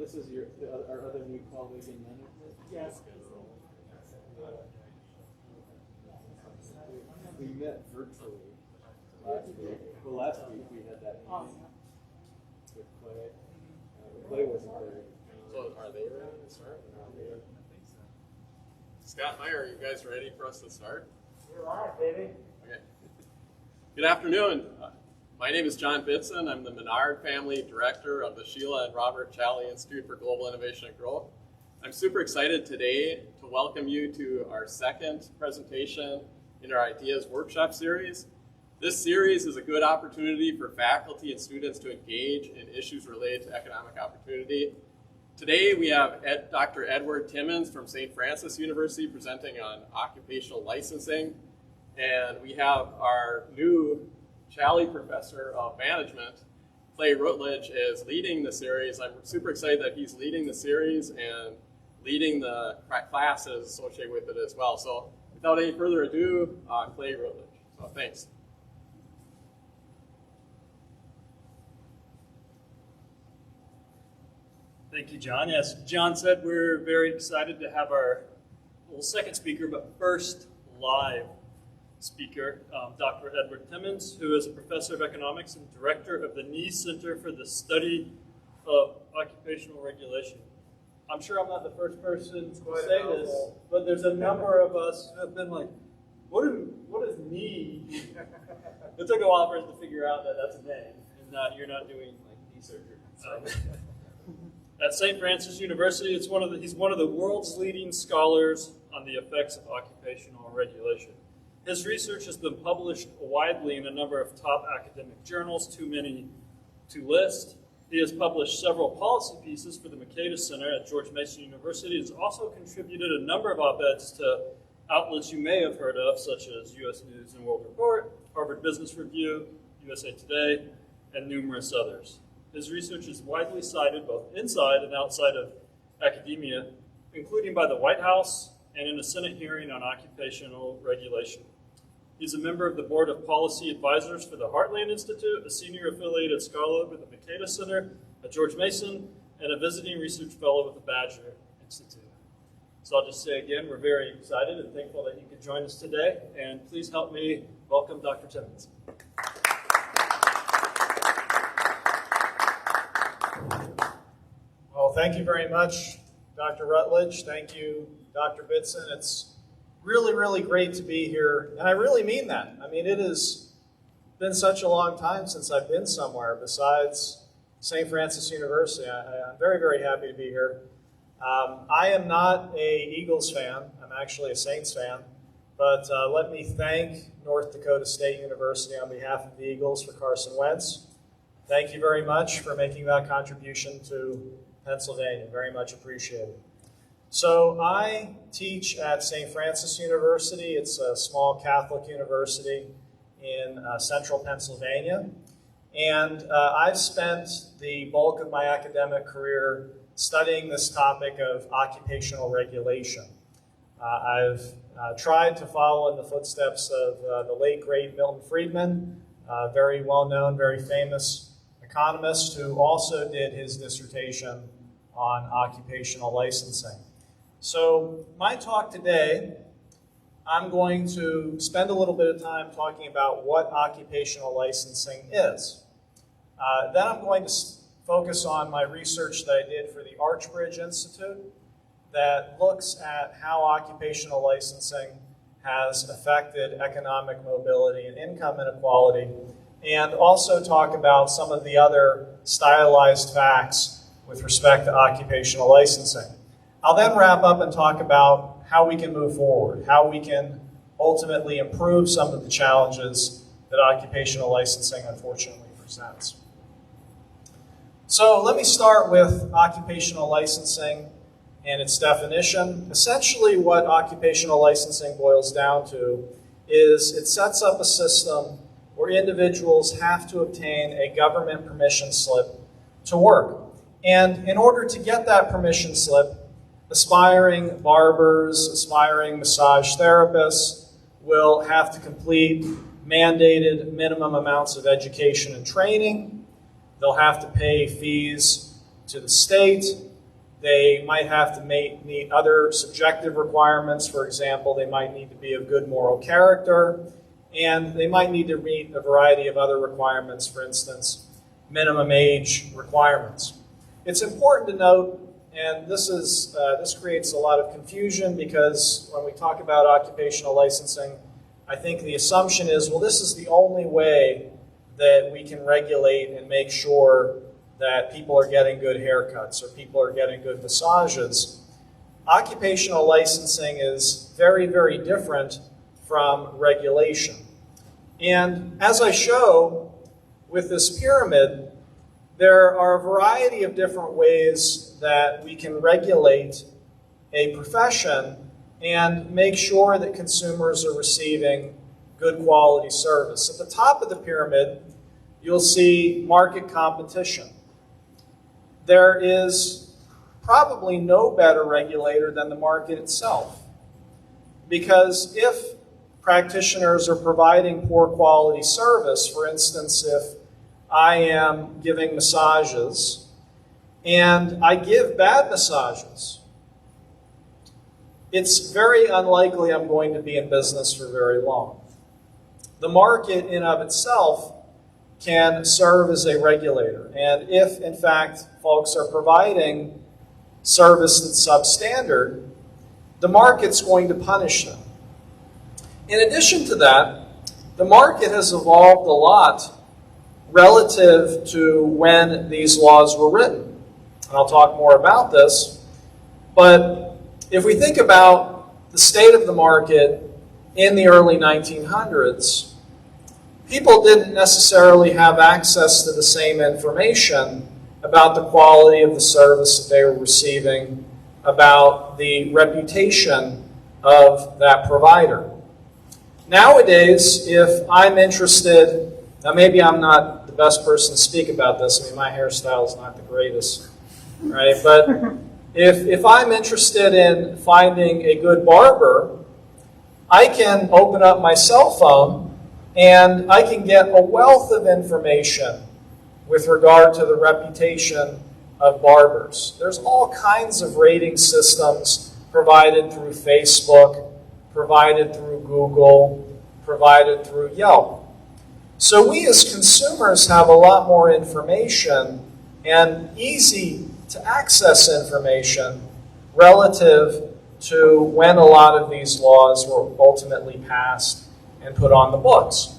this is our other new colleague in management? Yes. We met virtually last week. Well, last week we had that meeting with Clay. Clay wasn't there. So are they ready to start? Scott and I, are you guys ready for us to start? You're live, baby. Okay. Good afternoon. My name is John Bitson. I'm the Menard Family Director of the Sheila and Robert Challey Institute for Global Innovation and Growth. I'm super excited today to welcome you to our second presentation in our Ideas Workshop series. This series is a good opportunity for faculty and students to engage in issues related to economic opportunity. Today we have Dr. Edward Timmons from St. Francis University presenting on occupational licensing, and we have our new Challey Professor of Management, Clay Rutledge, is leading the series. I'm super excited that he's leading the series and leading the classes associated with it as well. So without any further ado, Clay Rutledge. So thanks. Thank you, John. As John said, we're very excited to have our second speaker, but first live speaker, Dr. Edward Timmons, who is a professor of economics and director of the NIE Center for the Study of Occupational Regulation. I'm sure I'm not the first person to say this, but there's a number of us who have been like, what is NIE? It took a while for us to figure out that that's a name, and you're not doing like knee surgery. At St. Francis University, he's one of the world's leading scholars on the effects of occupational regulation. His research has been published widely in a number of top academic journals, too many to list. He has published several policy pieces for the Makeda Center at George Mason University. He has also contributed a number of op-eds to outlets you may have heard of, such as U.S. News and World Report, Harvard Business Review, USA Today, and numerous others. His research is widely cited both inside and outside of academia, including by the White House and in a Senate hearing on occupational regulation. He's a member of the Board of Policy Advisors for the Heartland Institute, a senior affiliated scholar with the Makeda Center at George Mason, and a visiting research fellow with the Badger Institute. So I'll just say again, we're very excited and thankful that you could join us today, and please help me welcome Dr. Timmons. Well, thank you very much, Dr. Rutledge. Thank you, Dr. Bitson. It's really, really great to be here, and I really mean that. I mean, it has been such a long time since I've been somewhere besides St. Francis University. I'm very, very happy to be here. I am not a Eagles fan. I'm actually a Saints fan, but let me thank North Dakota State University on behalf of the Eagles for Carson Wentz. Thank you very much for making that contribution to Pennsylvania. Very much appreciated. So I teach at St. Francis University. It's a small Catholic university in central Pennsylvania. And I've spent the bulk of my academic career studying this topic of occupational regulation. I've tried to follow in the footsteps of the late, great Milton Friedman, very well-known, very famous economist who also did his dissertation on occupational licensing. So my talk today, I'm going to spend a little bit of time talking about what occupational licensing is. Then I'm going to focus on my research that I did for the Archbridge Institute that looks at how occupational licensing has affected economic mobility and income inequality, and also talk about some of the other stylized facts with respect to occupational licensing. I'll then wrap up and talk about how we can move forward, how we can ultimately improve some of the challenges that occupational licensing unfortunately presents. So let me start with occupational licensing and its definition. Essentially what occupational licensing boils down to is it sets up a system where individuals have to obtain a government permission slip to work. And in order to get that permission slip, aspiring barbers, aspiring massage therapists will have to complete mandated minimum amounts of education and training. They'll have to pay fees to the state, They might have to meet other subjective requirements. For example, they might need to be of good moral character, and they might need to meet a variety of other requirements, for instance, minimum age requirements. It's important to note, and this creates a lot of confusion because when we talk about occupational licensing, I think the assumption is, well, this is the only way that we can regulate and make sure that people are getting good haircuts or people are getting good massages. Occupational licensing is very, very different from regulation. And as I show with this pyramid, there are a variety of different ways that we can regulate a profession and make sure that consumers are receiving good quality service. At the top of the pyramid, you'll see market competition. There is probably no better regulator than the market itself. Because if practitioners are providing poor quality service, for instance, if I am giving massages and I give bad massages, it's very unlikely I'm going to be in business for very long. The market in of itself can serve as a regulator. And if, in fact, folks are providing service that's substandard, the market's going to punish them. In addition to that, the market has evolved a lot relative to when these laws were written. And I'll talk more about this. But if we think about the state of the market in the early 1900s, people didn't necessarily have access to the same information about the quality of the service that they were receiving, about the reputation of that provider. Nowadays, if I'm interested, now maybe I'm not the best person to speak about this. I mean, my hairstyle is not the greatest, right? But if I'm interested in finding a good barber, I can open up my cell phone and I can get a wealth of information with regard to the reputation of barbers. There's all kinds of rating systems provided through Facebook, provided through Google, provided through Yelp. So we as consumers have a lot more information and easy to access information relative to when a lot of these laws were ultimately passed and put on the books.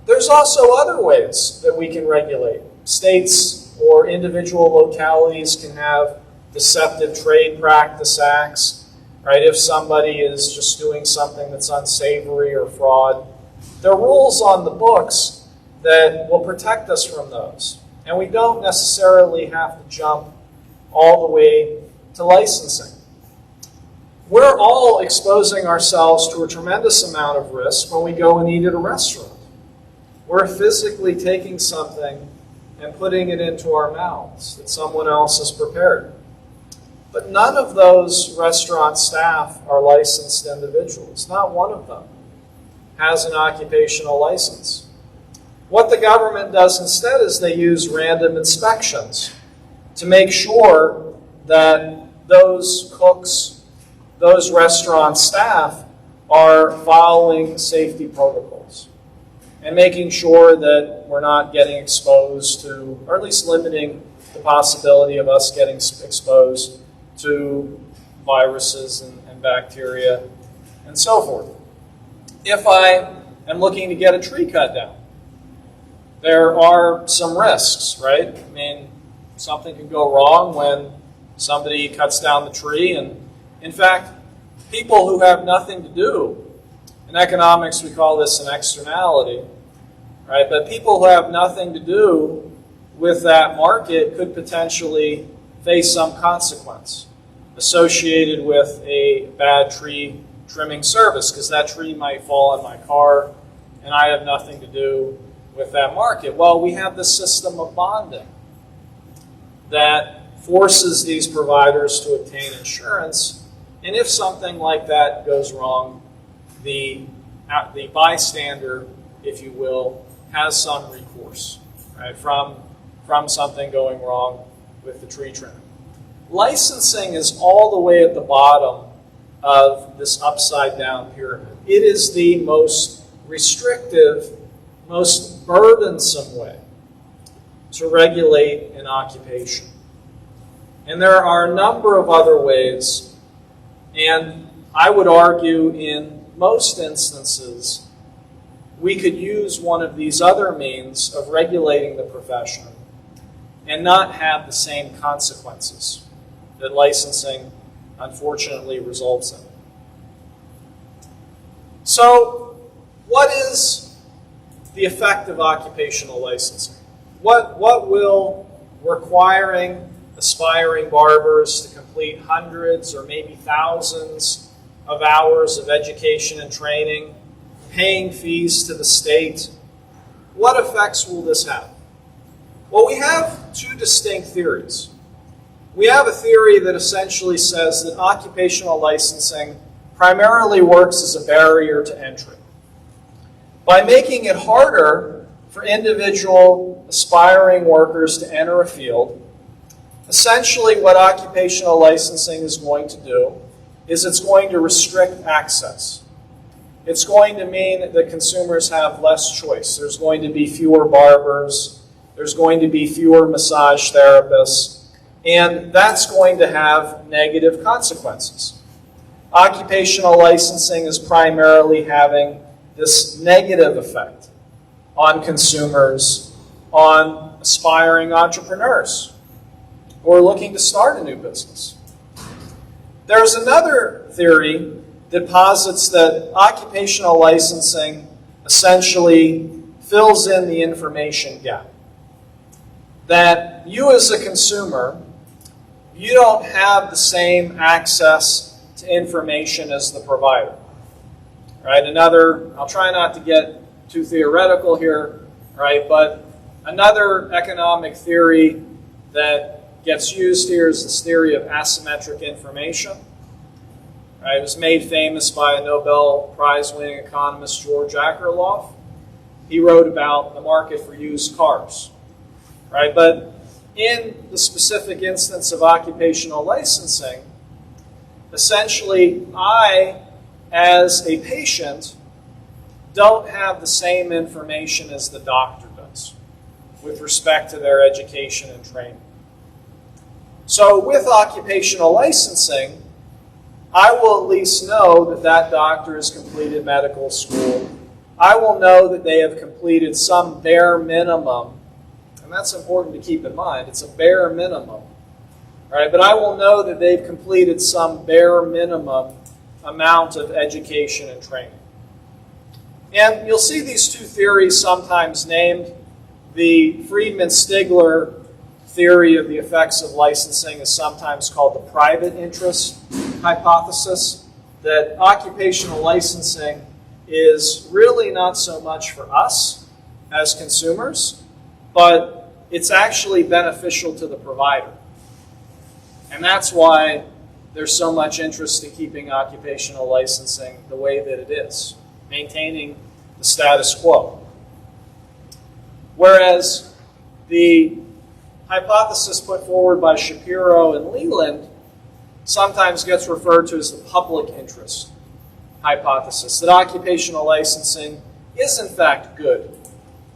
There's also other ways that we can regulate. States or individual localities can have deceptive trade practice acts, right? If somebody is just doing something that's unsavory or fraud, there are rules on the books that will protect us from those. And we don't necessarily have to jump all the way to licensing. We're all exposing ourselves to a tremendous amount of risk when we go and eat at a restaurant. We're physically taking something and putting it into our mouths that someone else has prepared. But none of those restaurant staff are licensed individuals. Not one of them has an occupational license. What the government does instead is they use random inspections to make sure that those cooks, those restaurant staff are following safety protocols and making sure that we're not getting exposed to, or at least limiting the possibility of us getting exposed to viruses and bacteria and so forth. If I am looking to get a tree cut down, there are some risks, right? I mean, something can go wrong when somebody cuts down the tree. And in fact, people who have nothing to do, in economics we call this an externality, right? But people who have nothing to do with that market could potentially face some consequence associated with a bad tree trimming service, because that tree might fall on my car and I have nothing to do with that market. Well, we have this system of bonding that forces these providers to obtain insurance, and if something like that goes wrong, the bystander, if you will, has some recourse, right, from something going wrong with the tree trimming. licensing is all the way at the bottom of this upside-down pyramid. It is the most restrictive, most burdensome way to regulate an occupation. And there are a number of other ways, and I would argue in most instances, we could use one of these other means of regulating the profession and not have the same consequences that licensing unfortunately results in. So, what is the effect of occupational licensing? What will requiring aspiring barbers to complete hundreds or maybe thousands of hours of education and training, paying fees to the state, what effects will this have? Well, we have two distinct theories. We have a theory that essentially says that occupational licensing primarily works as a barrier to entry. By making it harder for individual aspiring workers to enter a field, essentially what occupational licensing is going to do is it's going to restrict access. It's going to mean that consumers have less choice. There's going to be fewer barbers. There's going to be fewer massage therapists. And that's going to have negative consequences. Occupational licensing is primarily having this negative effect on consumers, on aspiring entrepreneurs who are looking to start a new business. There's another theory that posits that occupational licensing essentially fills in the information gap. That you as a consumer, you don't have the same access to information as the provider. Right? I'll try not to get too theoretical here, right? But another economic theory that gets used here is this theory of asymmetric information. Right? It was made famous by a Nobel Prize-winning economist, George Akerlof. He wrote about the market for used cars. Right? But in the specific instance of occupational licensing, essentially I, as a patient, don't have the same information as the doctor does with respect to their education and training. So with occupational licensing, I will at least know that that doctor has completed medical school. I will know that they have completed some bare minimum, and that's important to keep in mind. It's a bare minimum. Right? But I will know that they've completed some bare minimum amount of education and training. And you'll see these two theories sometimes named. The Friedman-Stigler theory of the effects of licensing is sometimes called the private interest hypothesis, that occupational licensing is really not so much for us as consumers, but it's actually beneficial to the provider. And that's why there's so much interest in keeping occupational licensing the way that it is, maintaining the status quo. Whereas the hypothesis put forward by Shapiro and Leland sometimes gets referred to as the public interest hypothesis, that occupational licensing is in fact good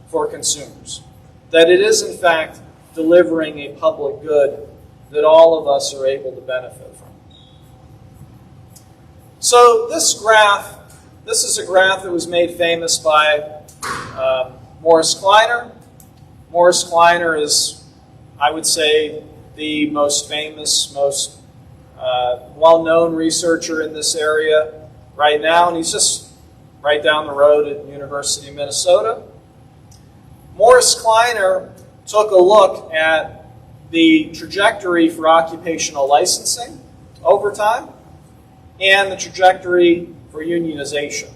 for consumers, that it is in fact delivering a public good that all of us are able to benefit from. So this is a graph that was made famous by Morris Kleiner. Morris Kleiner is, I would say, the most famous, most well-known researcher in this area right now, and he's just right down the road at the University of Minnesota. Morris Kleiner took a look at the trajectory for occupational licensing over time and the trajectory for unionization.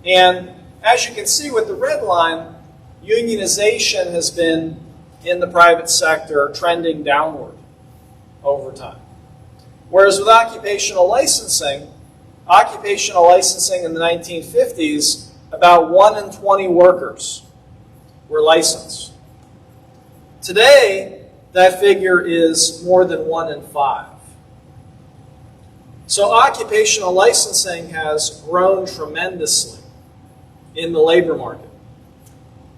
And as you can see with the red line, unionization has been in the private sector trending downward over time. Whereas with occupational licensing in the 1950s, about 1 in 20 workers were licensed. Today, that figure is more than 1 in 5. So occupational licensing has grown tremendously in the labor market.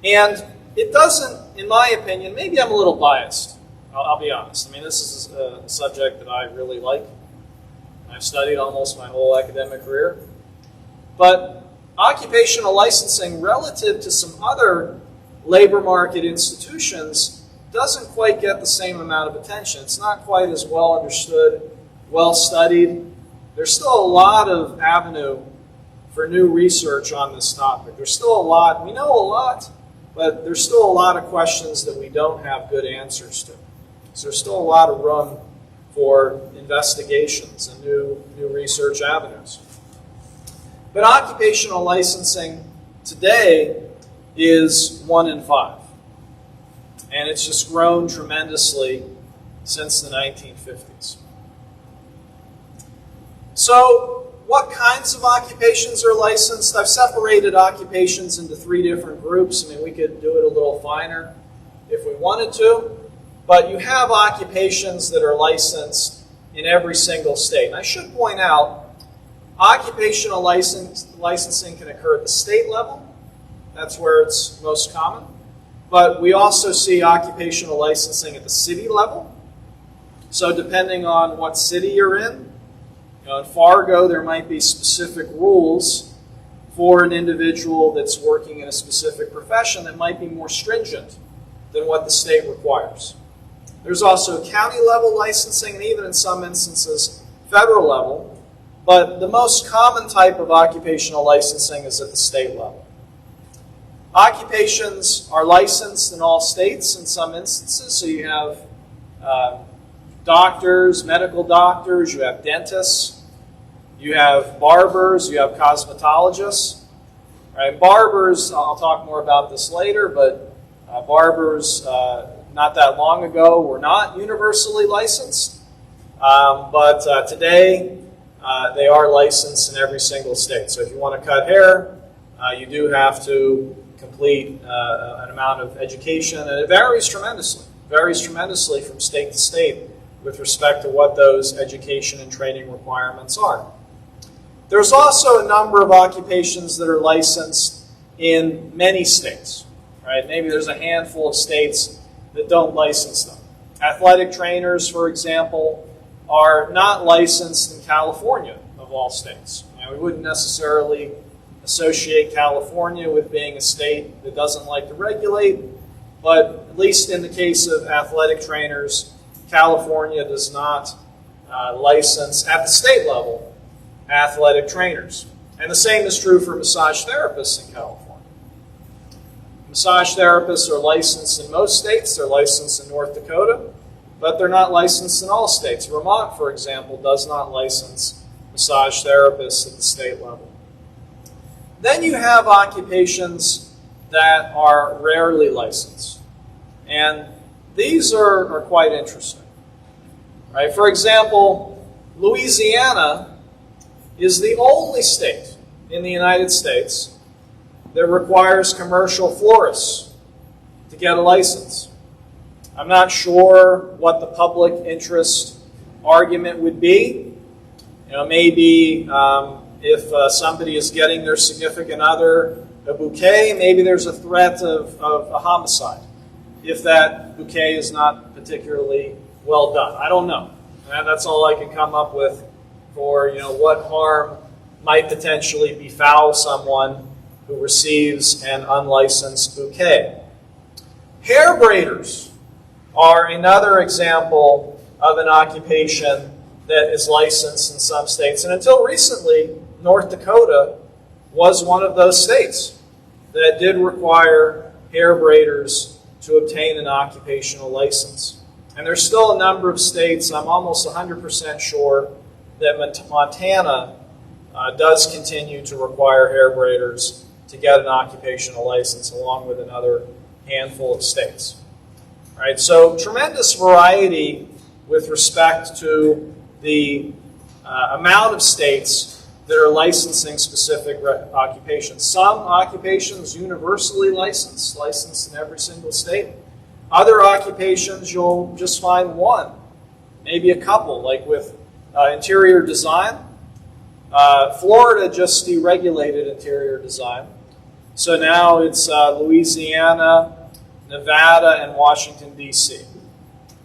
And it doesn't, in my opinion, maybe I'm a little biased, I'll be honest. I mean, this is a subject that I really like. I've studied almost my whole academic career. But occupational licensing, relative to some other labor market institutions, doesn't quite get the same amount of attention. It's not quite as well understood, well studied. There's still a lot of avenue for new research on this topic. There's still a lot, we know a lot, but there's still a lot of questions that we don't have good answers to. So there's still a lot of room for investigations and new research avenues. But occupational licensing today is 1 in 5. And it's just grown tremendously since the 1950s. So, what kinds of occupations are licensed? I've separated occupations into 3 different groups. I mean, we could do it a little finer if we wanted to. But you have occupations that are licensed in every single state. And I should point out, occupational licensing can occur at the state level. That's where it's most common. But we also see occupational licensing at the city level. So depending on what city you're in Fargo, there might be specific rules for an individual that's working in a specific profession that might be more stringent than what the state requires. There's also county-level licensing, and even in some instances, federal level. But the most common type of occupational licensing is at the state level. Occupations are licensed in all states in some instances. So you have doctors, medical doctors, you have dentists, you have barbers, you have cosmetologists. Right? Barbers, I'll talk more about this later, but barbers not that long ago were not universally licensed. But today, they are licensed in every single state. So if you want to cut hair, you do have to complete an amount of education, and it varies tremendously from state to state with respect to what those education and training requirements are. There's also a number of occupations that are licensed in many states. Right? Maybe there's a handful of states that don't license them. Athletic trainers, for example, are not licensed in California, of all states. We wouldn't necessarily associate California with being a state that doesn't like to regulate, but at least in the case of athletic trainers, California does not license, at the state level, athletic trainers. And the same is true for massage therapists in California. Massage therapists are licensed in most states. They're licensed in North Dakota, but they're not licensed in all states. Vermont, for example, does not license massage therapists at the state level. Then you have occupations that are rarely licensed. And these are quite interesting. Right? For example, Louisiana is the only state in the United States that requires commercial florists to get a license. I'm not sure what the public interest argument would be. Maybe if somebody is getting their significant other a bouquet, maybe there's a threat of a homicide if that bouquet is not particularly well done. I don't know. That's all I can come up with for what harm might potentially befall someone who receives an unlicensed bouquet. Hair braiders are another example of an occupation that is licensed in some states. And until recently, North Dakota was one of those states that did require hair braiders to obtain an occupational license. And there's still a number of states, I'm almost 100% sure, that Montana does continue to require hair braiders to get an occupational license, along with another handful of states. All right, so tremendous variety with respect to the amount of states that are licensing specific occupations. Some occupations universally licensed in every single state. Other occupations, you'll just find one, maybe a couple, like with interior design. Florida just deregulated interior design. So now it's Louisiana, Nevada, and Washington, D.C.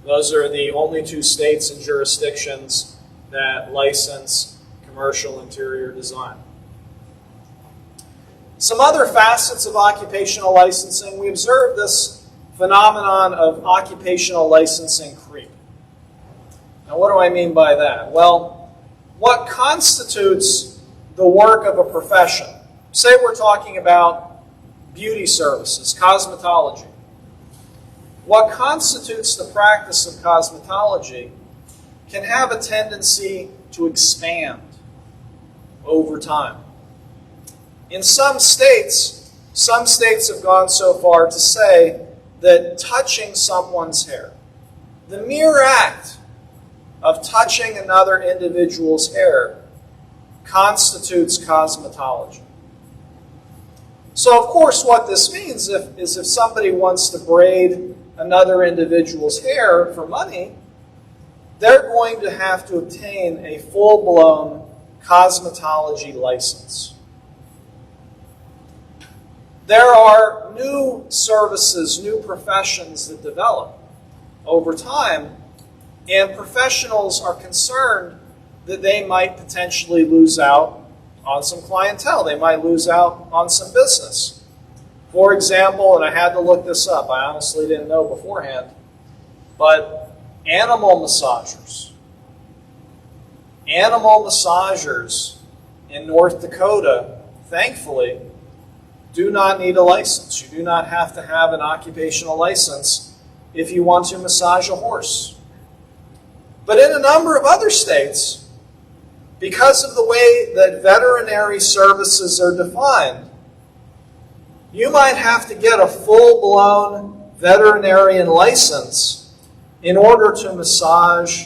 Those are the only 2 states and jurisdictions that license commercial interior design. Some other facets of occupational licensing, we observe this phenomenon of occupational licensing creep. Now, what do I mean by that? Well, what constitutes the work of a profession? Say we're talking about beauty services, cosmetology. What constitutes the practice of cosmetology can have a tendency to expand over time. In some states have gone so far to say that touching someone's hair, the mere act of touching another individual's hair, constitutes cosmetology. So, of course, what this means is if somebody wants to braid another individual's hair for money, they're going to have to obtain a full-blown cosmetology license. There are new services, new professions that develop over time, and professionals are concerned that they might potentially lose out on some clientele. They might lose out on some business. For example, and I had to look this up, I honestly didn't know beforehand, but animal massagers. Animal massagers in North Dakota, thankfully, do not need a license. You do not have to have an occupational license if you want to massage a horse. But in a number of other states, because of the way that veterinary services are defined, you might have to get a full-blown veterinarian license in order to massage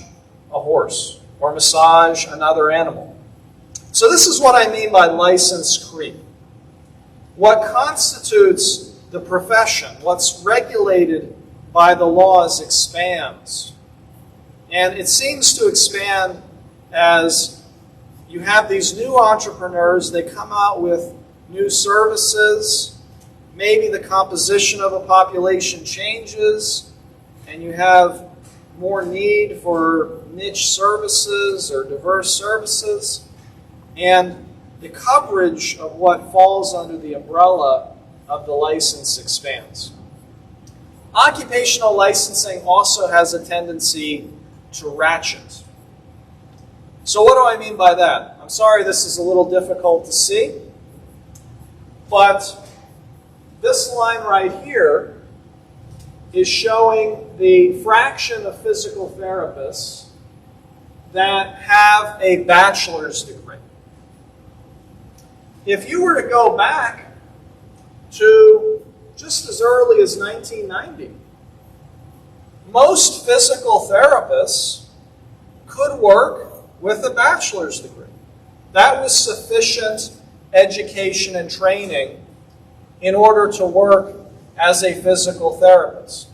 a horse or massage another animal. So this is what I mean by license creep. What constitutes the profession, what's regulated by the laws, expands. And it seems to expand as you have these new entrepreneurs, they come out with new services, maybe the composition of a population changes, and you have more need for niche services or diverse services, and the coverage of what falls under the umbrella of the license expands. Occupational licensing also has a tendency to ratchet. So what do I mean by that? I'm sorry this is a little difficult to see, but this line right here is showing the fraction of physical therapists that have a bachelor's degree. If you were to go back to just as early as 1990, most physical therapists could work with a bachelor's degree. That was sufficient education and training in order to work as a physical therapist.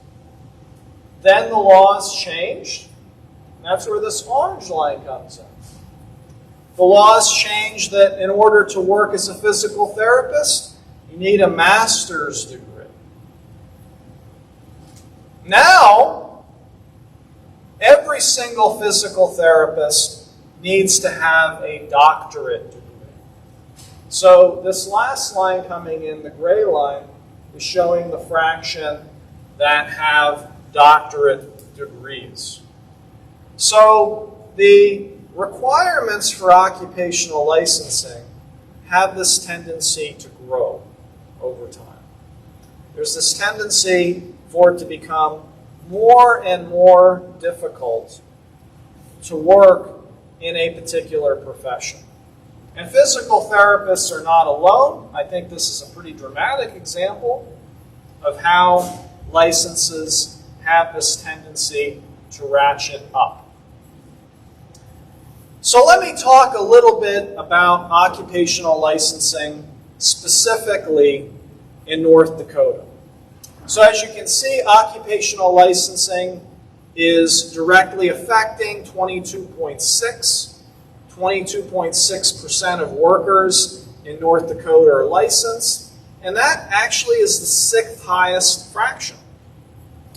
Then the laws changed. That's where this orange line comes in. The laws changed that in order to work as a physical therapist, you need a master's degree. Now, every single physical therapist needs to have a doctorate degree. So this last line coming in, the gray line, is showing the fraction that have doctorate degrees. So the requirements for occupational licensing have this tendency to grow over time. There's this tendency for it to become more and more difficult to work in a particular profession. And physical therapists are not alone. I think this is a pretty dramatic example of how licenses have this tendency to ratchet up. So let me talk a little bit about occupational licensing specifically in North Dakota. So as you can see, occupational licensing is directly affecting 22.6% of workers in North Dakota are licensed, and that actually is the 6th highest fraction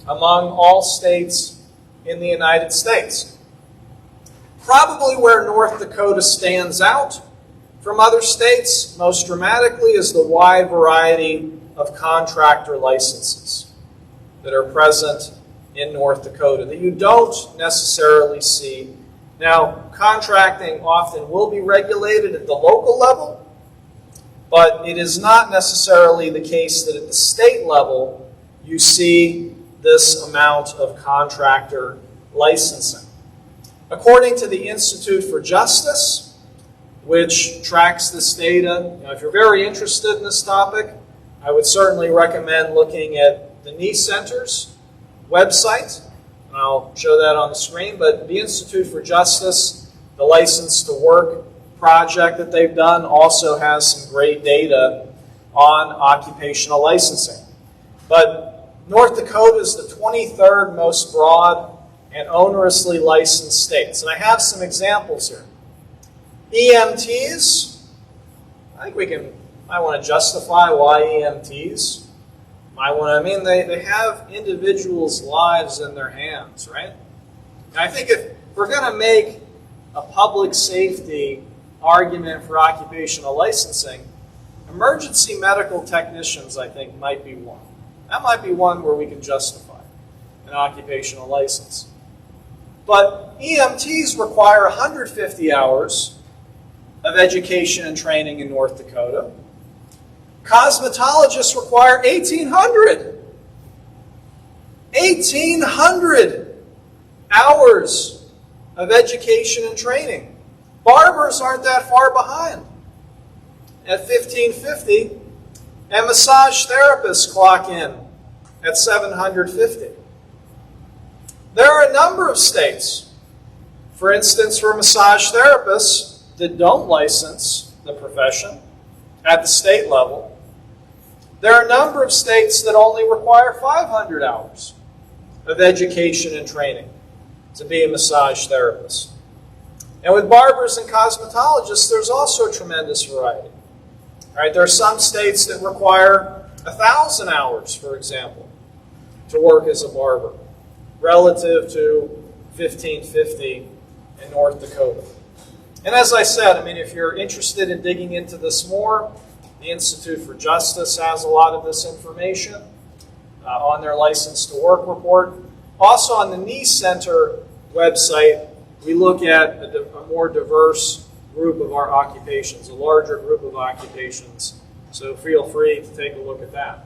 among all states in the United States. Probably where North Dakota stands out from other states most dramatically is the wide variety of contractor licenses that are present in North Dakota that you don't necessarily see. Now, contracting often will be regulated at the local level, but it is not necessarily the case that at the state level you see this amount of contractor licensing. According to the Institute for Justice, which tracks this data, if you're very interested in this topic, I would certainly recommend looking at the knee center's website. And I'll show that on the screen. But the Institute for Justice, the License to Work project that they've done, also has some great data on occupational licensing. But North Dakota is the 23rd most broad and onerously licensed states. And I have some examples here. EMTs, I think might want to justify why EMTs. They have individuals' lives in their hands, right? And I think if we're going to make a public safety argument for occupational licensing, emergency medical technicians, I think, might be one. That might be one where we can justify an occupational license. But EMTs require 150 hours of education and training in North Dakota. Cosmetologists require 1,800. 1,800 hours of education and training. Barbers aren't that far behind at 1,550, and massage therapists clock in at 750. There are a number of states, for instance, for massage therapists that don't license the profession at the state level. There are a number of states that only require 500 hours of education and training to be a massage therapist. And with barbers and cosmetologists, there's also a tremendous variety. All right, there are some states that require 1,000 hours, for example, to work as a barber, relative to 1,550 in North Dakota. And as I said, if you're interested in digging into this more, the Institute for Justice has a lot of this information on their License to Work report. Also on the Knee Center website, we look at a more diverse group of our occupations, a larger group of occupations. So feel free to take a look at that.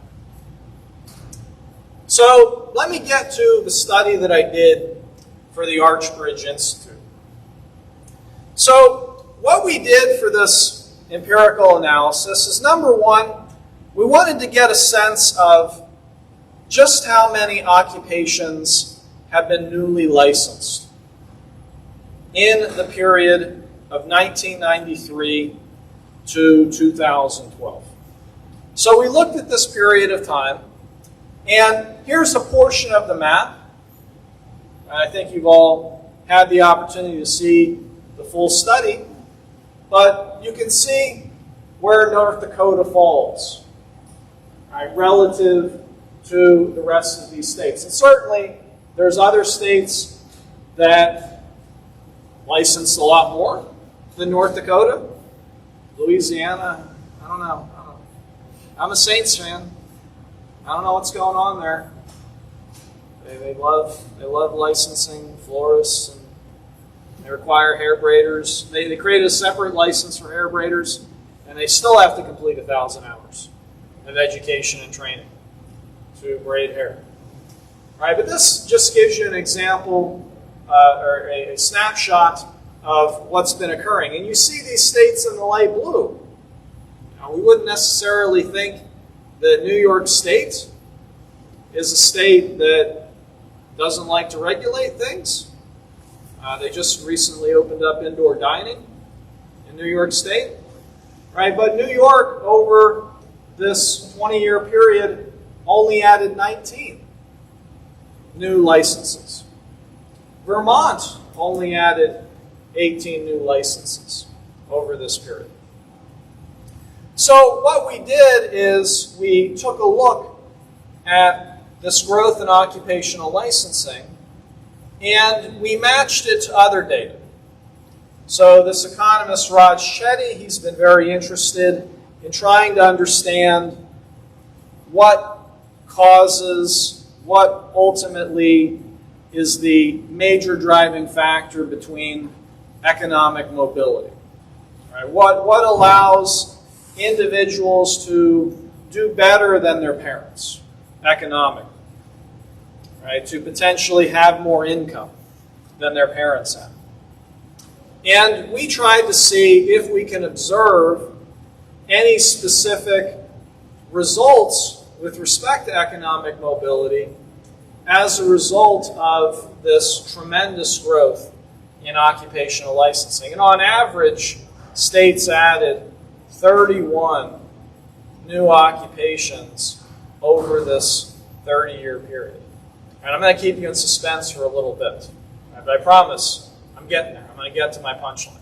So let me get to the study that I did for the Archbridge Institute. So what we did for this empirical analysis is, number one, we wanted to get a sense of just how many occupations have been newly licensed in the period of 1993 to 2012. So we looked at this period of time, and here's a portion of the map. I think you've all had the opportunity to see the full study, but you can see where North Dakota falls, right, relative to the rest of these states. And certainly, there's other states that license a lot more than North Dakota. Louisiana, I don't know. I'm a Saints fan. I don't know what's going on there. They love licensing florists, and they require hair braiders. They created a separate license for hair braiders, and they still have to complete 1,000 hours of education and training to braid hair. All right, but this just gives you an example or a snapshot of what's been occurring. And you see these states in the light blue. Now, we wouldn't necessarily think that New York State is a state that doesn't like to regulate things. They just recently opened up indoor dining in New York State. Right? But New York, over this 20-year period, only added 19 new licenses. Vermont only added 18 new licenses over this period. So what we did is we took a look at this growth in occupational licensing and we matched it to other data. So this economist, Rod Shetty, he's been very interested in trying to understand what causes, what ultimately is the major driving factor between economic mobility. Right? What allows individuals to do better than their parents economically, right? To potentially have more income than their parents have. And we tried to see if we can observe any specific results with respect to economic mobility as a result of this tremendous growth in occupational licensing. And on average, states added 31 new occupations over this 30-year period. And I'm going to keep you in suspense for a little bit. Right, but I promise I'm getting there. I'm going to get to my punchline.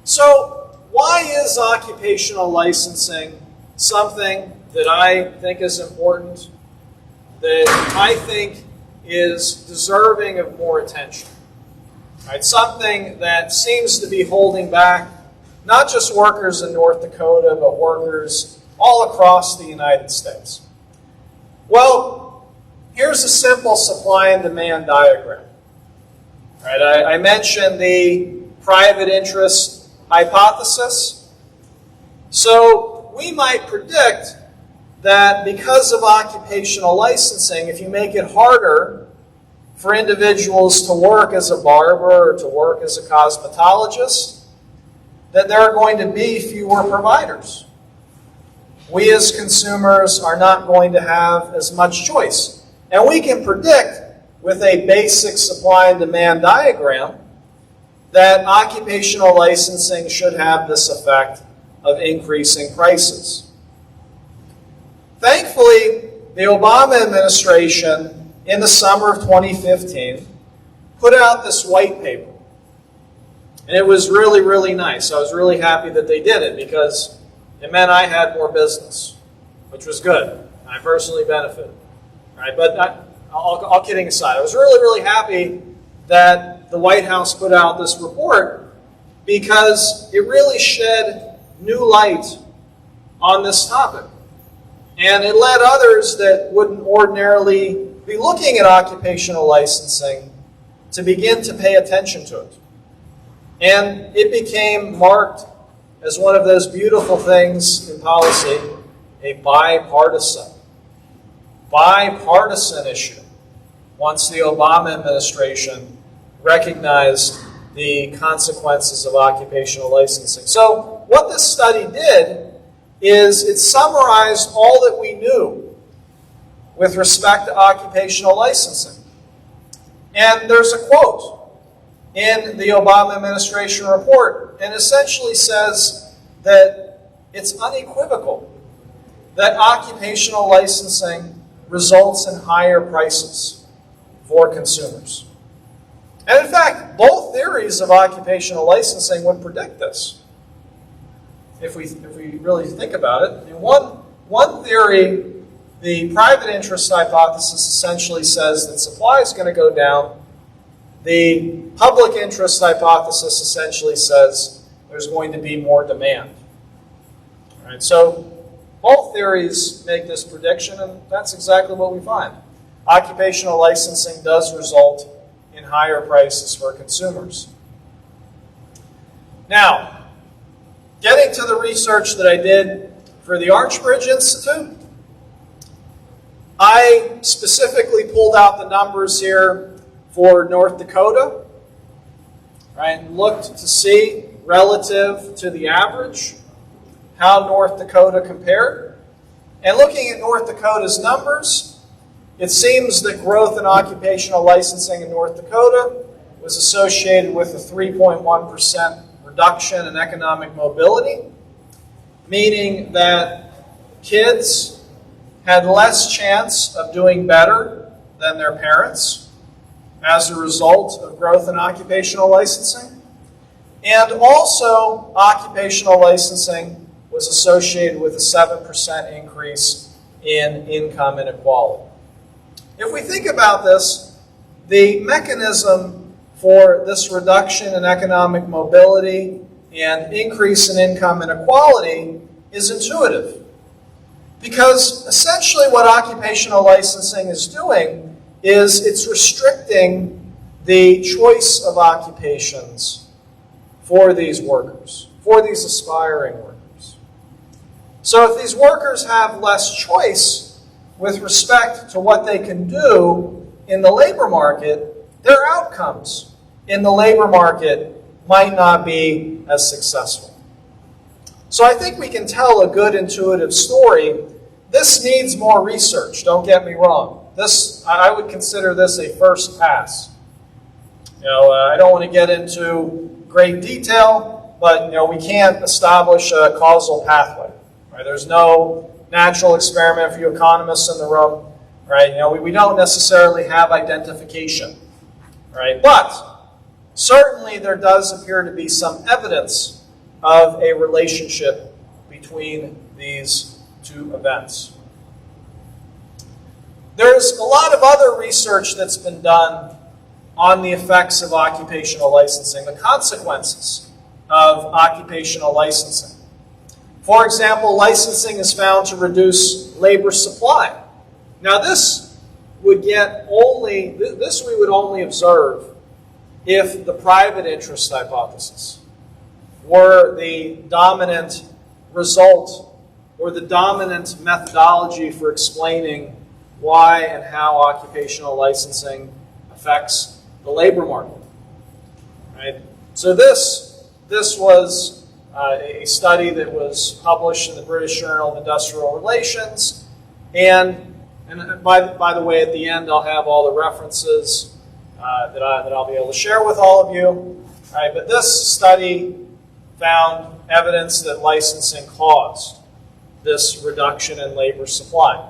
So, why is occupational licensing something that I think is important, that I think is deserving of more attention? Right? Something that seems to be holding back not just workers in North Dakota, but workers all across the United States. Well, here's a simple supply and demand diagram. Right? I mentioned the private interest hypothesis. So we might predict that because of occupational licensing, if you make it harder for individuals to work as a barber or to work as a cosmetologist, then there are going to be fewer providers. We as consumers are not going to have as much choice. And we can predict with a basic supply and demand diagram that occupational licensing should have this effect of increasing prices. Thankfully, the Obama administration in the summer of 2015 put out this white paper. And it was really, really nice. I was really happy that they did it because it meant I had more business, which was good. I personally benefited. Right? But all kidding aside, I was really, really happy that the White House put out this report because it really shed new light on this topic. And it led others that wouldn't ordinarily be looking at occupational licensing to begin to pay attention to it. And it became marked as one of those beautiful things in policy, a bipartisan issue, once the Obama administration recognized the consequences of occupational licensing. So what this study did is it summarized all that we knew with respect to occupational licensing. And there's a quote in the Obama administration report, and essentially says that it's unequivocal that occupational licensing results in higher prices for consumers. And in fact, both theories of occupational licensing would predict this, if we really think about it. In one theory, the private interest hypothesis essentially says that supply is going to go down. The public interest hypothesis essentially says there's going to be more demand. All right, so both theories make this prediction, and that's exactly what we find. Occupational licensing does result in higher prices for consumers. Now, getting to the research that I did for the Archbridge Institute, I specifically pulled out the numbers here for North Dakota, right, and looked to see, relative to the average, how North Dakota compared. And looking at North Dakota's numbers, it seems that growth in occupational licensing in North Dakota was associated with a 3.1% reduction in economic mobility, meaning that kids had less chance of doing better than their parents as a result of growth in occupational licensing. And also, occupational licensing was associated with a 7% increase in income inequality. If we think about this, the mechanism for this reduction in economic mobility and increase in income inequality is intuitive. Because essentially what occupational licensing is doing is it's restricting the choice of occupations for these workers, for these aspiring workers. So if these workers have less choice with respect to what they can do in the labor market, their outcomes in the labor market might not be as successful. So I think we can tell a good intuitive story. This needs more research, don't get me wrong. I would consider this a first pass. I don't want to get into great detail, but we can't establish a causal pathway. Right? There's no natural experiment for you economists in the room. Right? We don't necessarily have identification. Right? But certainly there does appear to be some evidence of a relationship between these two events. There's a lot of other research that's been done on the effects of occupational licensing, the consequences of occupational licensing. For example, licensing is found to reduce labor supply. Now this we would only observe if the private interest hypothesis were the dominant result or the dominant methodology for explaining why and how occupational licensing affects the labor market. Right? So this was a study that was published in the British Journal of Industrial Relations, and by the way, at the end I'll have all the references that I'll be able to share with all of you. Right? But this study found evidence that licensing caused this reduction in labor supply.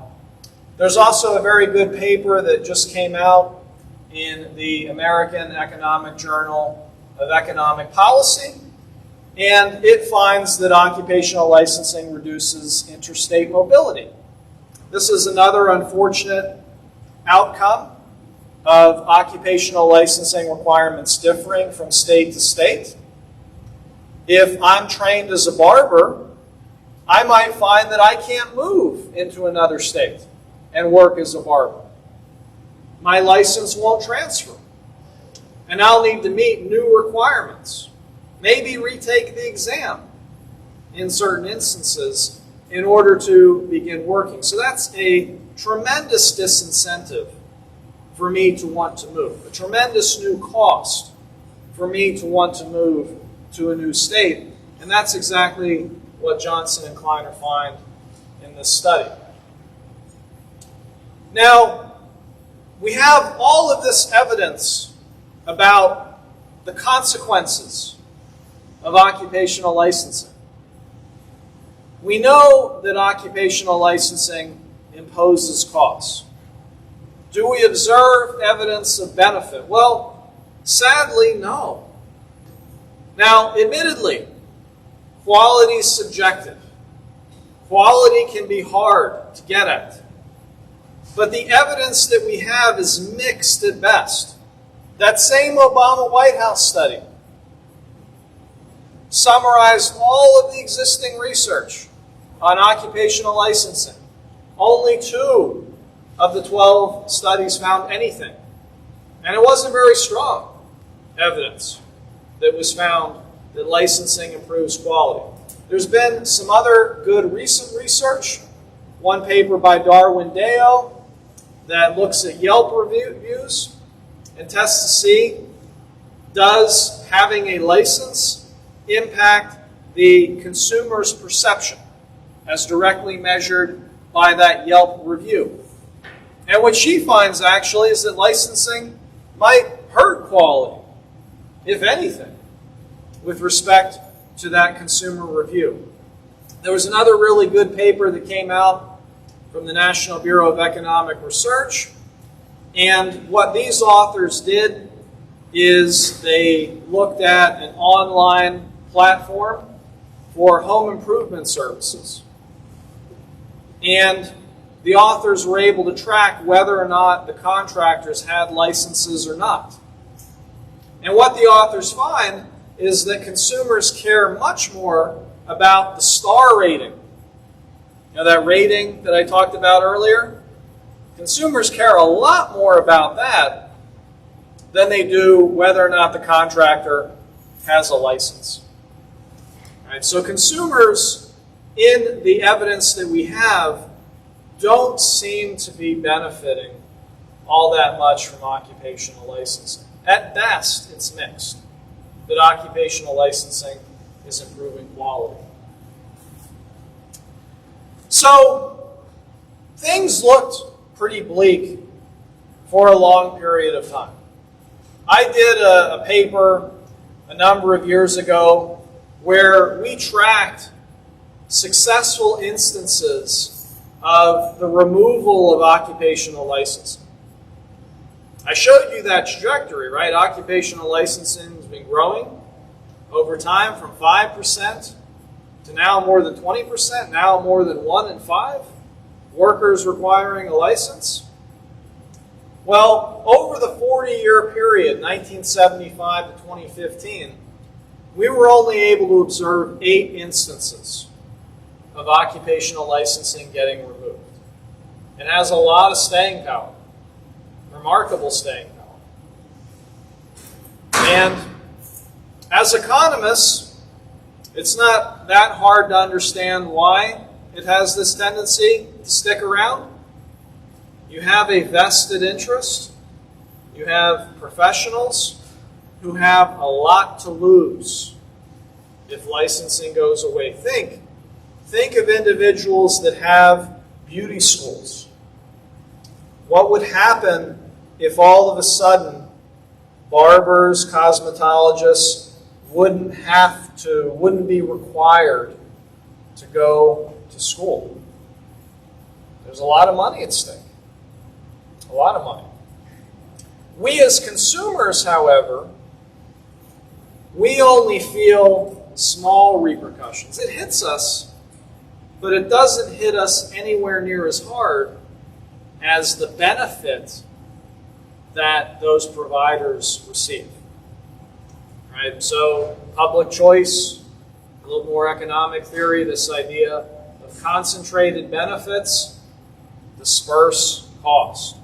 There's also a very good paper that just came out in the American Economic Journal of Economic Policy, and it finds that occupational licensing reduces interstate mobility. This is another unfortunate outcome of occupational licensing requirements differing from state to state. If I'm trained as a barber, I might find that I can't move into another state and work as a barber. My license won't transfer. And I'll need to meet new requirements. Maybe retake the exam in certain instances in order to begin working. So that's a tremendous disincentive for me to want to move. A tremendous new cost for me to want to move to a new state. And that's exactly what Johnson and Kleiner find in this study. Now, we have all of this evidence about the consequences of occupational licensing. We know that occupational licensing imposes costs. Do we observe evidence of benefit? Well, sadly, no. Now, admittedly, quality is subjective. Quality can be hard to get at. But the evidence that we have is mixed at best. That same Obama White House study summarized all of the existing research on occupational licensing. Only 2 of the 12 studies found anything. And it wasn't very strong evidence that was found that licensing improves quality. There's been some other good recent research. One paper by Darwin Deo that looks at Yelp reviews and tests to see, does having a license impact the consumer's perception as directly measured by that Yelp review. And what she finds actually is that licensing might hurt quality, if anything, with respect to that consumer review. There was another really good paper that came out from the National Bureau of Economic Research. And what these authors did is they looked at an online platform for home improvement services. And the authors were able to track whether or not the contractors had licenses or not. And what the authors find is that consumers care much more about the star rating. You know, that rating that I talked about earlier? Consumers care a lot more about that than they do whether or not the contractor has a license. All right, so consumers, in the evidence that we have, don't seem to be benefiting all that much from occupational licensing. At best, it's mixed, that occupational licensing is improving quality. So, things looked pretty bleak for a long period of time. I did a paper a number of years ago where we tracked successful instances of the removal of occupational licensing. I showed you that trajectory, right? Occupational licensing has been growing over time from 5% to now more than 20%, now more than 1 in 5 workers requiring a license. Well, over the 40-year period, 1975 to 2015, we were only able to observe 8 instances of occupational licensing getting removed. It has a lot of staying power, remarkable staying power. And as economists, it's not that hard to understand why it has this tendency to stick around. You have a vested interest. You have professionals who have a lot to lose if licensing goes away. Think of individuals that have beauty schools. What would happen if all of a sudden barbers, cosmetologists wouldn't be required to go to school? There's a lot of money at stake. A lot of money. We as consumers, however, we only feel small repercussions. It hits us, but it doesn't hit us anywhere near as hard as the benefit that those providers receive. Right? So public choice, a little more economic theory, this idea of concentrated benefits disperse cost.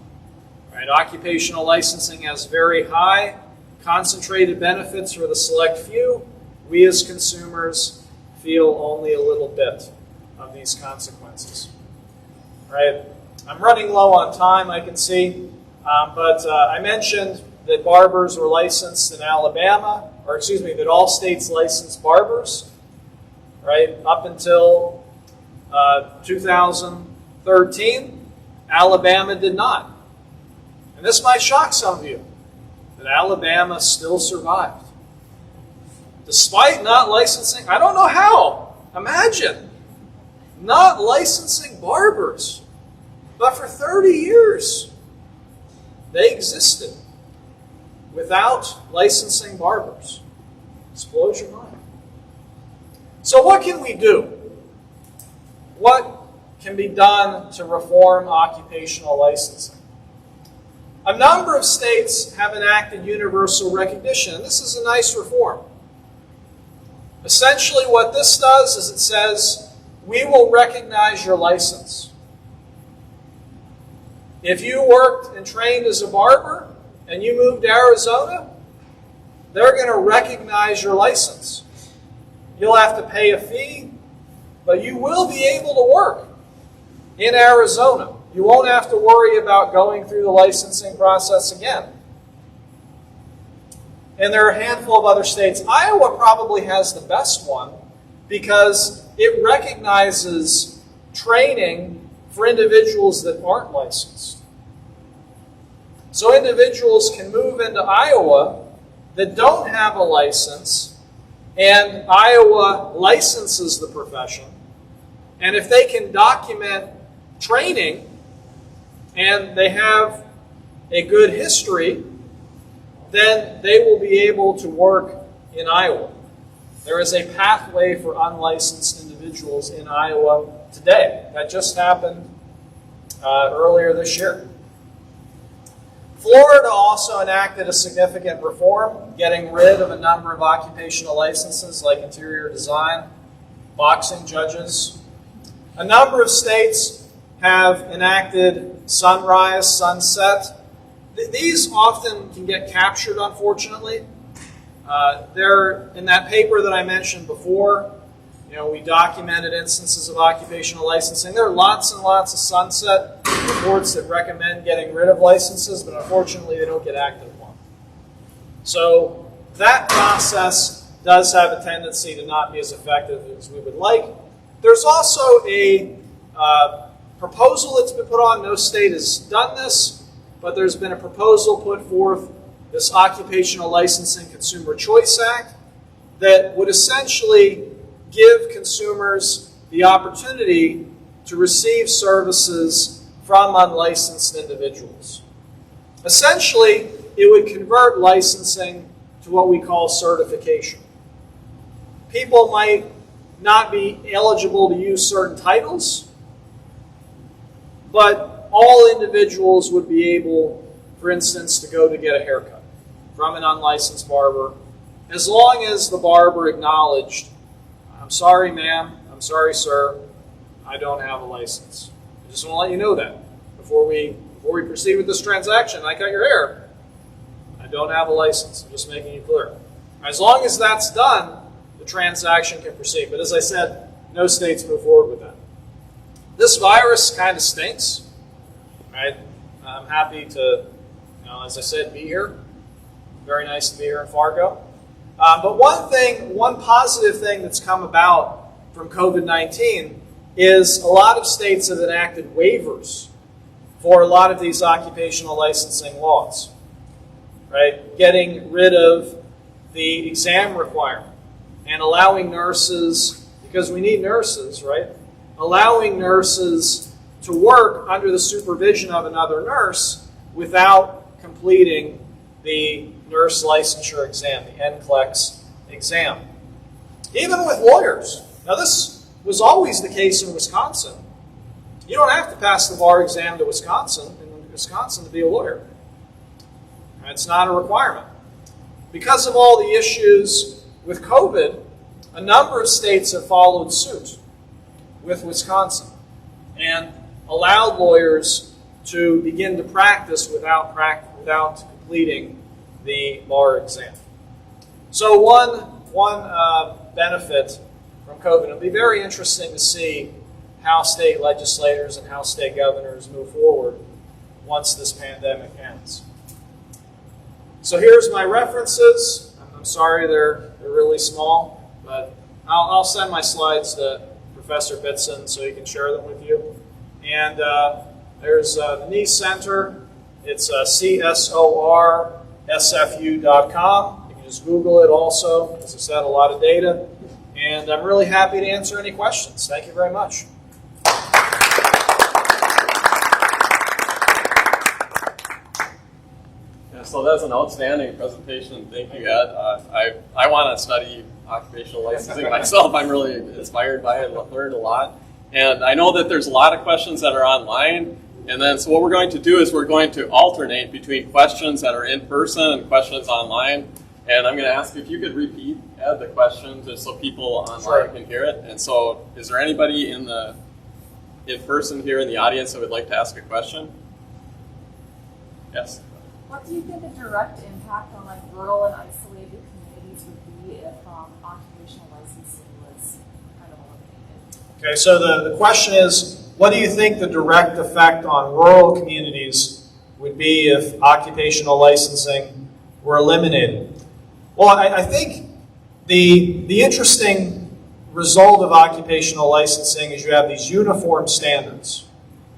Right? Occupational licensing has very high concentrated benefits for the select few. We as consumers feel only a little bit of these consequences. Right? I'm running low on time, I can see, but I mentioned that barbers were licensed in Alabama, that all states licensed barbers, right? Up until 2013, Alabama did not. And this might shock some of you, that Alabama still survived. Despite not licensing, I don't know how. Imagine not licensing barbers. But for 30 years, they existed without licensing barbers. This blows your mind. So what can we do? What can be done to reform occupational licensing? A number of states have enacted universal recognition, and this is a nice reform. Essentially what this does is it says, we will recognize your license. If you worked and trained as a barber and you moved to Arizona, they're going to recognize your license. You'll have to pay a fee, but you will be able to work in Arizona. You won't have to worry about going through the licensing process again. And there are a handful of other states. Iowa probably has the best one because it recognizes training for individuals that aren't licensed. So individuals can move into Iowa that don't have a license, and Iowa licenses the profession, And if they can document training and they have a good history, then they will be able to work in Iowa. There is a pathway for unlicensed individuals in Iowa today. That just happened earlier this year. Florida also enacted a significant reform, getting rid of a number of occupational licenses like interior design, boxing judges. A number of states have enacted sunrise, sunset. These often can get captured, unfortunately. They're in that paper that I mentioned before. We documented instances of occupational licensing. There are lots and lots of sunset reports that recommend getting rid of licenses, but unfortunately they don't get acted upon. So that process does have a tendency to not be as effective as we would like. There's also a proposal that's been put on. No state has done this, but there's been a proposal put forth, this Occupational Licensing Consumer Choice Act, that would essentially give consumers the opportunity to receive services from unlicensed individuals. Essentially, it would convert licensing to what we call certification. People might not be eligible to use certain titles, but all individuals would be able, for instance, to go to get a haircut from an unlicensed barber, as long as the barber acknowledged, "I'm sorry, ma'am, I'm sorry, sir, I don't have a license. I just want to let you know that before we proceed with this transaction. I cut your hair. I don't have a license. I'm just making it clear." As long as that's done, the transaction can proceed. But as I said, no states move forward with that. This virus kind of stinks, right? I'm happy to, as I said, be here. Very nice to be here in Fargo. But one positive thing that's come about from COVID-19 is a lot of states have enacted waivers for a lot of these occupational licensing laws, right? Getting rid of the exam requirement and allowing nurses, because we need nurses, right? Allowing nurses to work under the supervision of another nurse without completing the nurse licensure exam, the NCLEX exam. Even with lawyers. Now, this was always the case in Wisconsin. You don't have to pass the bar exam in Wisconsin to be a lawyer. It's not a requirement. Because of all the issues with COVID, a number of states have followed suit with Wisconsin and allowed lawyers to begin to practice without completing the bar exam. So one benefit from COVID, it'll be very interesting to see how state legislators and how state governors move forward once this pandemic ends. So here's my references. I'm sorry they're really small, but I'll send my slides to Professor Bitson so he can share them with you. And there's the Knee Center. It's csorsfu.com. You can just Google it also. As I said, a lot of data. And I'm really happy to answer any questions. Thank you very much. So that's an outstanding presentation. Thank you, Ed. I want to study occupational licensing myself. I'm really inspired by it, learned a lot. And I know that there's a lot of questions that are online. And then so what we're going to do is we're going to alternate between questions that are in person and questions online. And I'm going to ask if you could repeat, Ed, the question just so people online can hear it. And so is there anybody in person here in the audience that would like to ask a question? Yes. What do you think the direct impact on rural and isolated communities would be if occupational licensing was kind of eliminated? Okay, so the question is, what do you think the direct effect on rural communities would be if occupational licensing were eliminated? Well, I think the interesting result of occupational licensing is you have these uniform standards,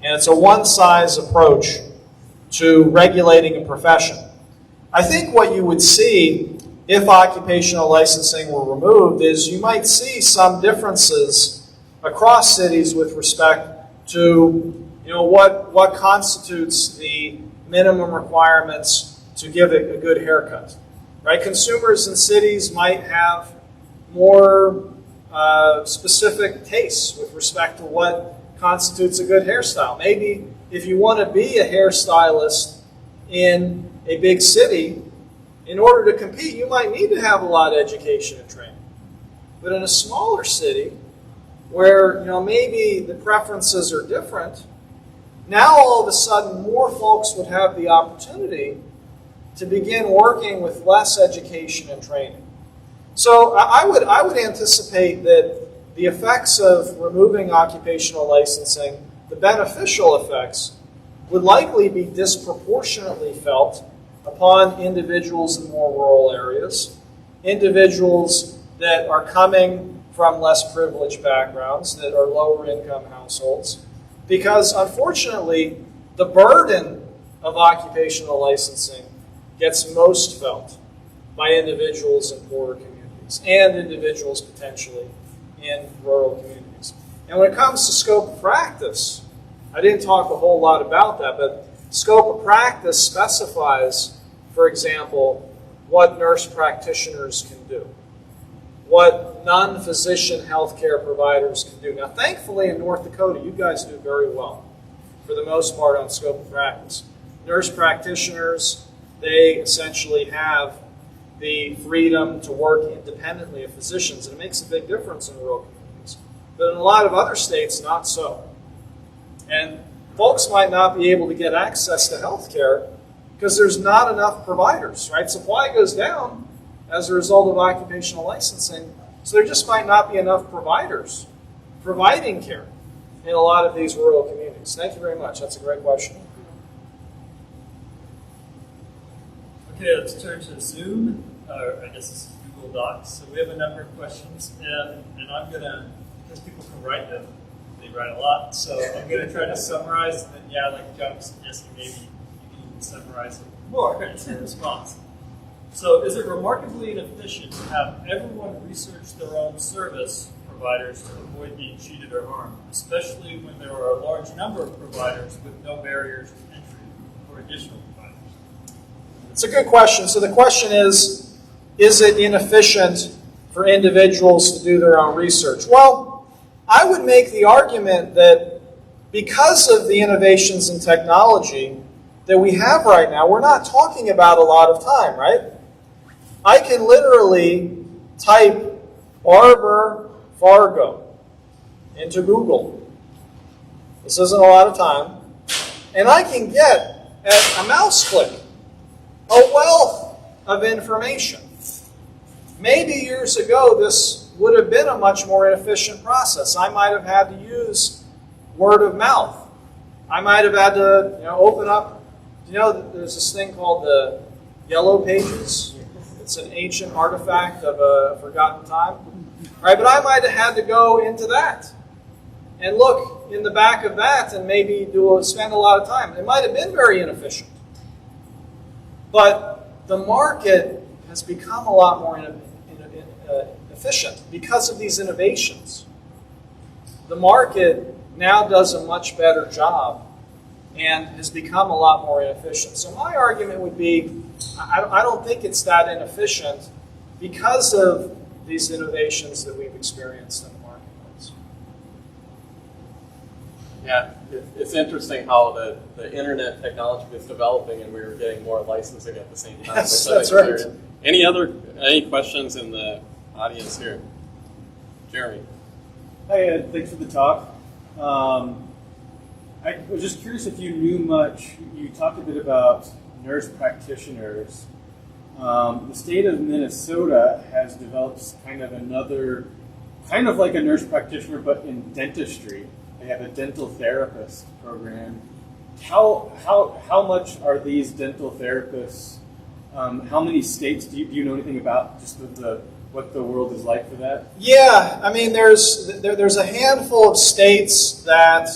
and it's a one-size approach to regulating a profession. I think what you would see if occupational licensing were removed is you might see some differences across cities with respect to what constitutes the minimum requirements to give a good haircut. Right? Consumers in cities might have more specific tastes with respect to what constitutes a good hairstyle. Maybe if you want to be a hairstylist in a big city, in order to compete, you might need to have a lot of education and training. But in a smaller city, where maybe the preferences are different, now all of a sudden more folks would have the opportunity to begin working with less education and training. So I would anticipate that the effects of removing occupational licensing, the beneficial effects, would likely be disproportionately felt upon individuals in more rural areas, individuals that are coming from less privileged backgrounds, that are lower income households, because unfortunately the burden of occupational licensing gets most felt by individuals in poorer communities and individuals potentially in rural communities. And when it comes to scope of practice, I didn't talk a whole lot about that, but scope of practice specifies, for example, what nurse practitioners can do, what non-physician healthcare providers can do. Now, thankfully, in North Dakota, you guys do very well, for the most part, on scope of practice. Nurse practitioners, they essentially have the freedom to work independently of physicians, and it makes a big difference in rural communities. But in a lot of other states, not so. And folks might not be able to get access to health care because there's not enough providers, right? Supply goes down as a result of occupational licensing, so there just might not be enough providers providing care in a lot of these rural communities. Thank you very much. That's a great question. Okay, let's turn to Zoom, or I guess this is Google Docs. So we have a number of questions, and I'm going to, because people can write them, they write a lot, so I'm going to try to summarize, and then, like John was suggesting, maybe you can summarize it more into a response. So is it remarkably inefficient to have everyone research their own service providers to avoid being cheated or harmed, especially when there are a large number of providers with no barriers to entry for additional providers? It's a good question. So the question is it inefficient for individuals to do their own research? Well, I would make the argument that because of the innovations in technology that we have right now, we're not talking about a lot of time, right? I can literally type Barber Fargo into Google. This isn't a lot of time. And I can get, at a mouse click, a wealth of information. Maybe years ago, this would have been a much more efficient process. I might have had to use word of mouth. I might have had to open up, there's this thing called the Yellow Pages. It's an ancient artifact of a forgotten time. Right? But I might have had to go into that and look in the back of that and maybe spend a lot of time. It might have been very inefficient. But the market has become a lot more efficient because of these innovations. The market now does a much better job and has become a lot more efficient. So my argument would be, I don't think it's that inefficient because of these innovations that we've experienced in the marketplace. Yeah, it's interesting how the internet technology was developing and we were getting more licensing at the same time. Yes, that's right. Any questions in the audience here? Jeremy. Hi, Ed. Thanks for the talk. I was just curious if you knew much. You talked a bit about nurse practitioners. The state of Minnesota has developed kind of like a nurse practitioner, but in dentistry. They have a dental therapist program. How much are these dental therapists? How many states do you know anything about? Just what the world is like for that? Yeah, I mean, there's a handful of states that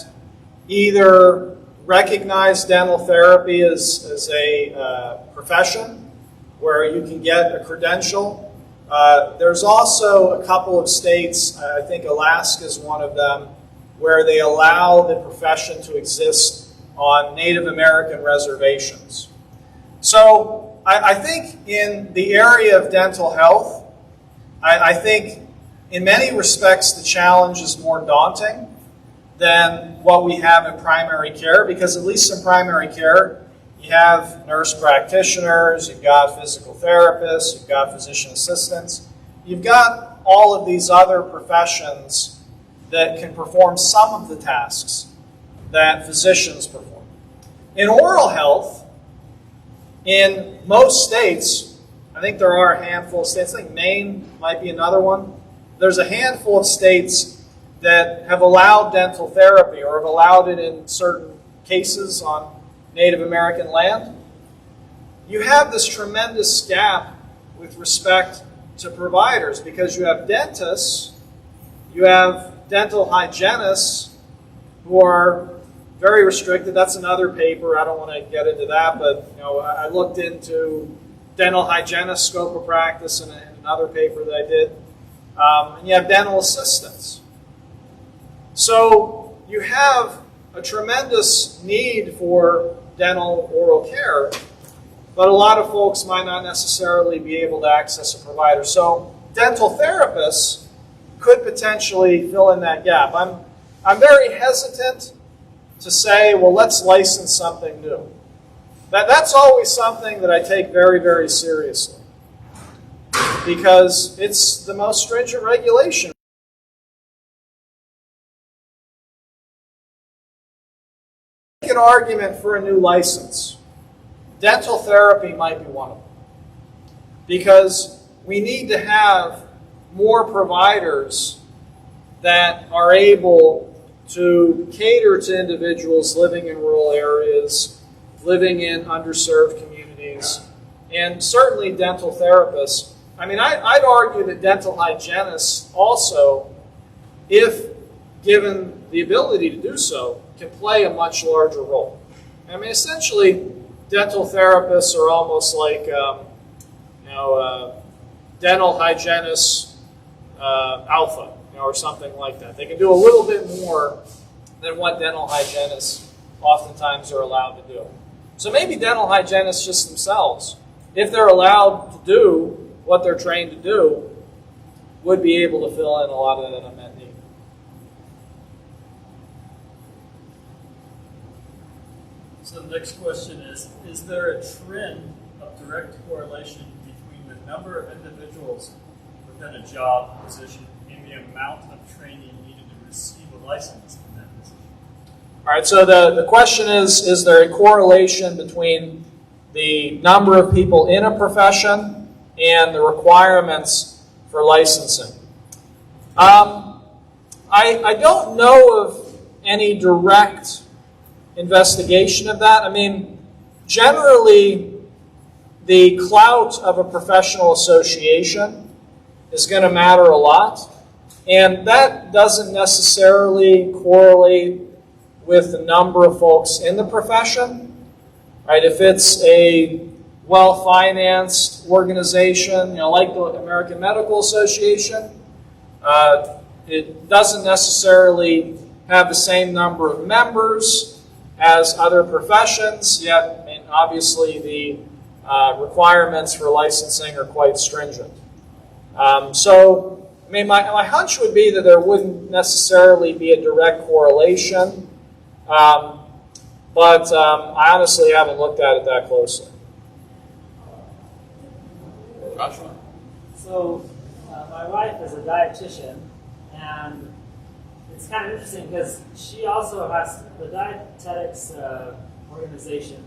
either recognize dental therapy as a profession where you can get a credential There's also a couple of states, I think Alaska is one of them, where they allow the profession to exist on Native American reservations. So I think in the area of dental health, I think in many respects the challenge is more daunting than what we have in primary care, because at least in primary care, you have nurse practitioners, you've got physical therapists, you've got physician assistants, you've got all of these other professions that can perform some of the tasks that physicians perform. In oral health, in most states, I think there are a handful of states, I think Maine might be another one, there's a handful of states that have allowed dental therapy or have allowed it in certain cases on Native American land. You have this tremendous gap with respect to providers because you have dentists, you have dental hygienists who are very restricted. That's another paper. I don't want to get into that, but I looked into dental hygienist scope of practice in another paper that I did. And you have dental assistants. So you have a tremendous need for dental oral care, but a lot of folks might not necessarily be able to access a provider. So dental therapists could potentially fill in that gap. I'm very hesitant to say, well, let's license something new. That's always something that I take very, very seriously because it's the most stringent regulation. Make an argument for a new license. Dental therapy might be one of them because we need to have more providers that are able to cater to individuals living in rural areas, living in underserved communities, and certainly dental therapists. I mean, I'd argue that dental hygienists also, if given the ability to do so, can play a much larger role. I mean, essentially, dental therapists are almost like, dental hygienists alpha, or something like that. They can do a little bit more than what dental hygienists oftentimes are allowed to do. So maybe dental hygienists just themselves, if they're allowed to do what they're trained to do, would be able to fill in a lot of that unmet need. So the next question is there a trend of direct correlation between the number of individuals within a job position and the amount of training needed to receive a license in that position? All right, so the question is there a correlation between the number of people in a profession and the requirements for licensing? I don't know of any direct investigation of that. I mean, generally, the clout of a professional association is going to matter a lot, and that doesn't necessarily correlate with the number of folks in the profession. Right? If it's a well-financed organization, like the American Medical Association, it doesn't necessarily have the same number of members as other professions, yet obviously the requirements for licensing are quite stringent. So, I mean, my hunch would be that there wouldn't necessarily be a direct correlation, but I honestly haven't looked at it that closely. Joshua? So, my wife is a dietitian, and it's kind of interesting because she also has the dietetics organization,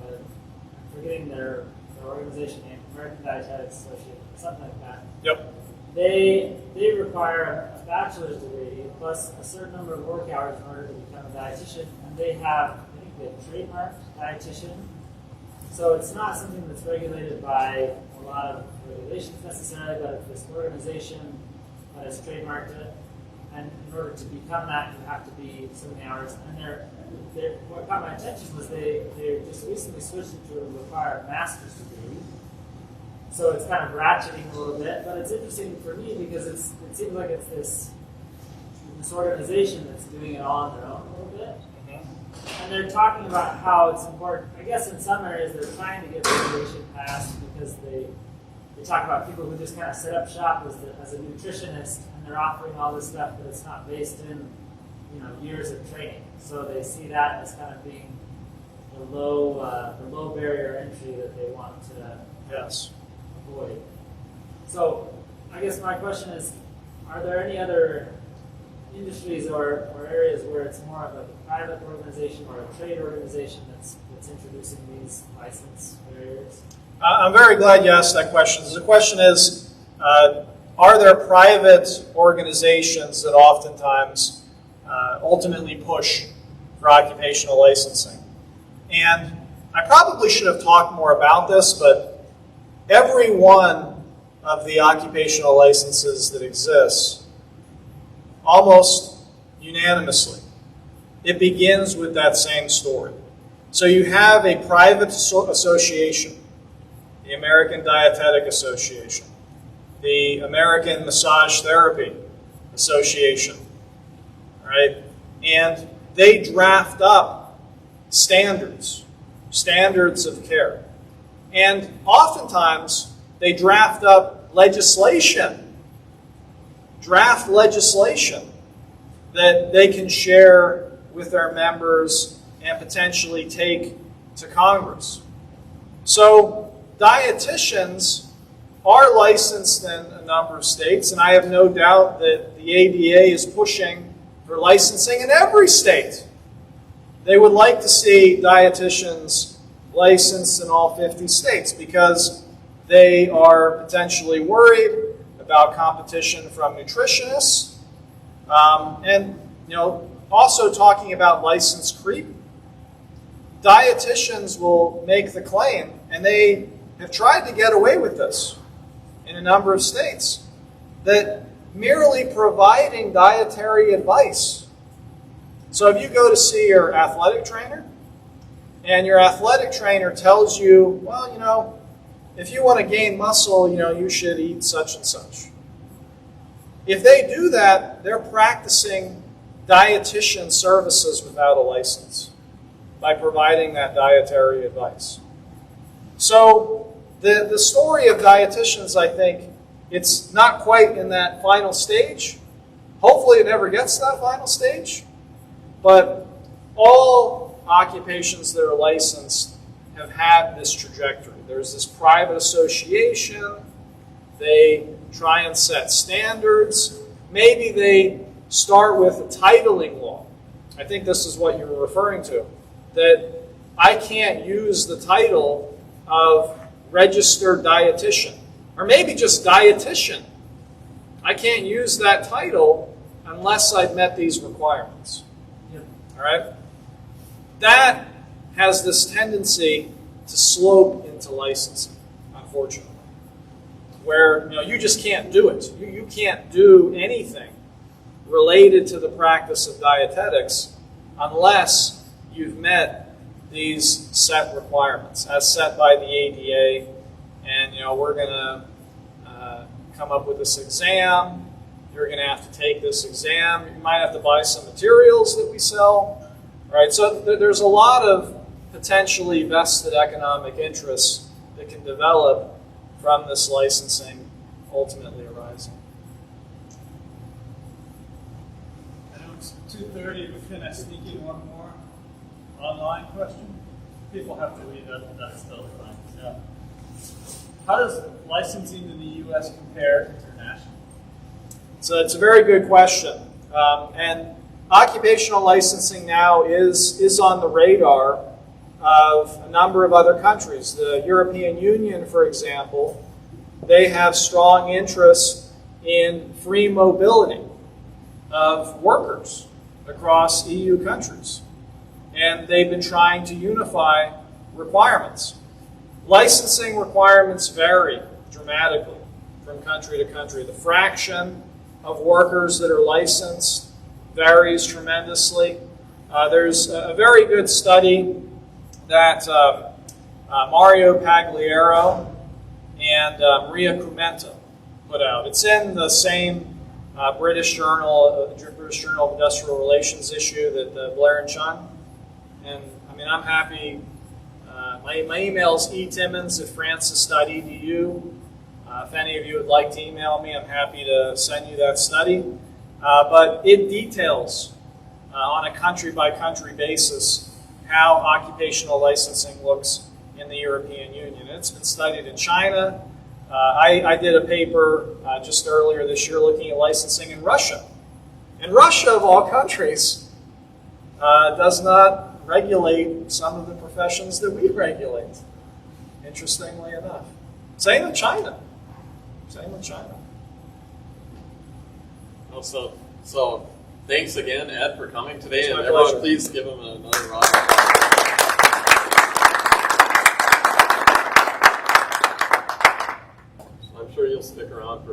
I'm forgetting their organization name, American Dietetics Association, something like that. Yep. They require a bachelor's degree plus a certain number of work hours in order to become a dietitian, and they have, I think, they trademarked dietitian. So it's not something that's regulated by a lot of regulations necessarily, but it's this organization that has trademarked it. And in order to become that, you have to be so many hours. And what caught my attention was they just recently switched it to require a master's degree. So it's kind of ratcheting a little bit, but it's interesting for me because it seems like it's this organization that's doing it all on their own a little bit. And they're talking about how it's important. I guess in some areas they're trying to get regulation passed because they talk about people who just kind of set up shop as a nutritionist and they're offering all this stuff, but it's not based in years of training. So they see that as kind of being the low barrier entry that they want to avoid. So I guess my question is, are there any other industries or areas where it's more of a private organization or a trade organization that's introducing these license barriers? I'm very glad you asked that question. The question is, are there private organizations that oftentimes ultimately push for occupational licensing? And I probably should have talked more about this, but every one of the occupational licenses that exists, almost unanimously, it begins with that same story. So you have a private association, the American Dietetic Association, the American Massage Therapy Association, right? And they draft up standards of care. And oftentimes they draft up draft legislation that they can share with their members and potentially take to Congress. So dietitians are licensed in a number of states, and I have no doubt that the ADA is pushing for licensing in every state. They would like to see dietitians licensed in all 50 states because they are potentially worried about competition from nutritionists, and also talking about license creep. Dietitians will make the claim, and they have tried to get away with this in a number of states, that merely providing dietary advice. So if you go to see your athletic trainer, and your athletic trainer tells you, well, if you want to gain muscle, you should eat such and such. If they do that, they're practicing dietitian services without a license by providing that dietary advice. So the story of dietitians, I think, it's not quite in that final stage. Hopefully it never gets to that final stage. But all occupations that are licensed have had this trajectory. There's this private association. They try and set standards. Maybe they start with a titling law. I think this is what you were referring to, that I can't use the title of registered dietitian, or maybe just dietitian. I can't use that title unless I've met these requirements. Yep. All right? That has this tendency to slope into licensing, unfortunately, where you just can't do it. You can't do anything related to the practice of dietetics unless you've met these set requirements as set by the ADA. And we're going to come up with this exam. You're going to have to take this exam. You might have to buy some materials that we sell. Right? So there's a lot of potentially vested economic interests that can develop from this licensing ultimately arising. I know it's 2:30, but can I sneak in one more online question? People have to read that. That's totally fine. Yeah. How does licensing in the U.S. compare internationally? So it's a very good question. And occupational licensing now is on the radar of a number of other countries. The European Union, for example, they have strong interest in free mobility of workers across EU countries. And they've been trying to unify requirements. Licensing requirements vary dramatically from country to country. The fraction of workers that are licensed varies tremendously. There's a very good study that Mario Pagliaro and Maria Crumento put out. It's in the same British Journal of Industrial Relations issue that Blair and Sean. And I mean, I'm happy. My email is etimmons@francis.edu. If any of you would like to email me, I'm happy to send you that study. But it details on a country-by-country basis how occupational licensing looks in the European Union. It's been studied in China. I did a paper just earlier this year looking at licensing in Russia. And Russia, of all countries, does not regulate some of the professions that we regulate, interestingly enough. Same with China. Same with China. Oh, so thanks again, Ed, for coming today. It's my and everyone, pleasure. please give him another round of applause. I'm sure you'll stick around for